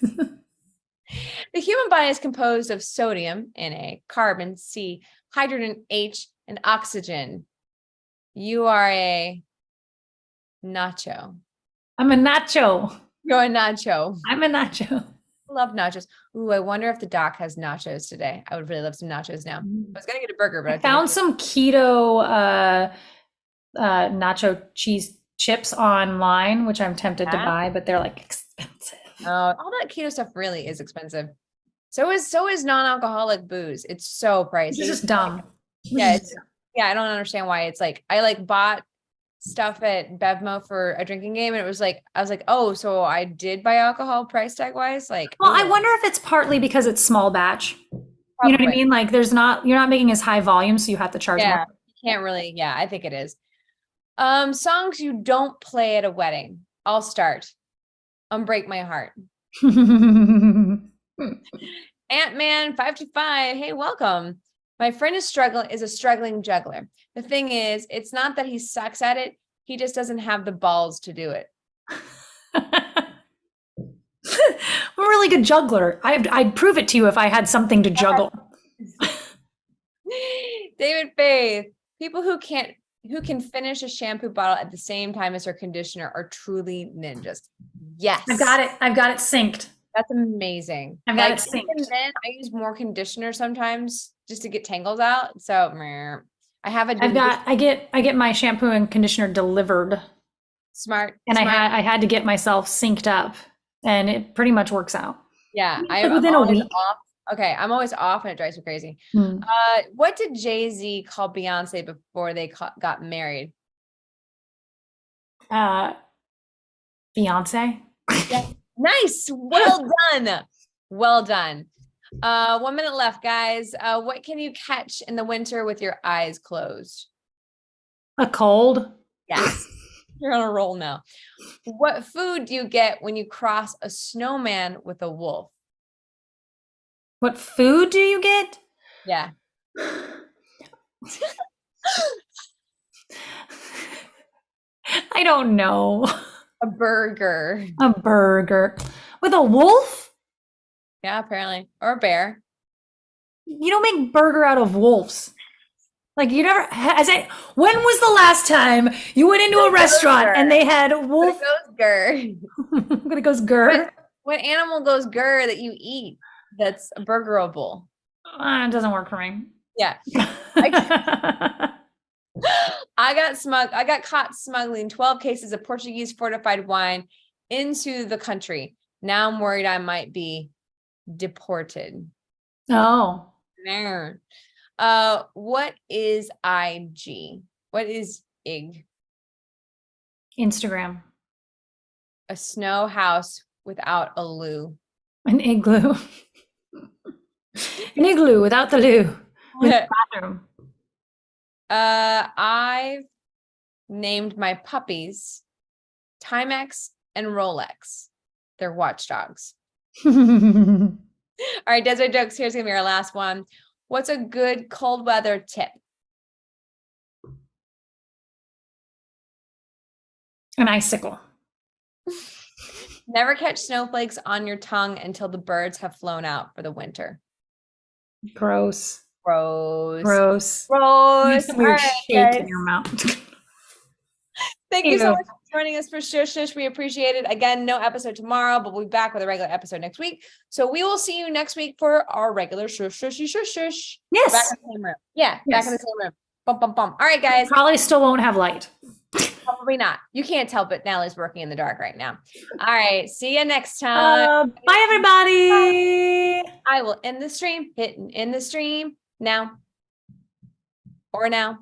The human body is composed of sodium, Na, carbon, C, hydrogen, H, and oxygen. You are a nacho. I'm a nacho. You're a nacho. I'm a nacho. I love nachos. Ooh, I wonder if the doc has nachos today. I would really love some nachos now. I was gonna get a burger, but I found some keto nacho cheese chips online, which I'm tempted to buy, but they're like expensive. All that keto stuff really is expensive. So is non-alcoholic booze. It's so pricey. It's just dumb. Yeah, I don't understand why. It's like I bought stuff at Bevmo for a drinking game, and it was like I was like, oh, so I did buy alcohol price tag wise. Like, well, I wonder if it's partly because it's small batch. You know what I mean? Like you're not making as high volume, so you have to charge more. You can't really, I think it is. Songs you don't play at a wedding. I'll start. Unbreak My Heart. Ant-Man 525. Hey, welcome. My friend is a struggling juggler. The thing is, it's not that he sucks at it. He just doesn't have the balls to do it. I'm a really good juggler. I'd prove it to you if I had something to juggle. David Faith. People who can finish a shampoo bottle at the same time as their conditioner are truly ninjas. Yes. I've got it synced. That's amazing. I've got it synced. Even then, I use more conditioner sometimes just to get tangles out. So I have I get my shampoo and conditioner delivered. Smart. I had to get myself synced up, and it pretty much works out. Yeah. Within a week. Off. Okay. I'm always off and it drives me crazy. What did Jay-Z call Beyonce before they got married? Beyonce. Yeah. Nice. Well done. Well done. 1 minute left, guys. What can you catch in the winter with your eyes closed? A cold. Yes. You're on a roll now. What food do you get when you cross a snowman with a wolf? What food do you get? Yeah. I don't know. A burger. A burger. With a wolf? Yeah, apparently. Or a bear. You don't make burger out of wolves. Like you never when was the last time you went into a restaurant and they had wolf? When it goes grr. What animal goes grr that you eat that's burgerable? It doesn't work for me. Yeah. I got caught smuggling 12 cases of Portuguese fortified wine into the country. Now I'm worried I might be deported. Oh. What is IG? What is IG? Instagram. A snow house without a loo. An igloo. An igloo without the loo. With the bathroom. I've named my puppies Timex and Rolex. They're watchdogs. All right, Desert Jokes. Here's gonna be our last one. What's a good cold weather tip? An icicle. Never catch snowflakes on your tongue until the birds have flown out for the winter. Gross. Gross. Gross. Gross. Some weird shape in your mouth. Thank you so much for joining us for Shush Shush. We appreciate it. Again, no episode tomorrow, but we'll be back with a regular episode next week. So we will see you next week for our regular Shush Shushy Shush Shush. Yes. Back in the same room. Yeah, back in the same room. Bum, bum, bum. All right, guys. Probably still won't have light. Probably not. You can't tell, but Natalie's working in the dark right now. All right. See you next time. Bye, everybody. I will end the stream. Hitting in the stream now. Or now.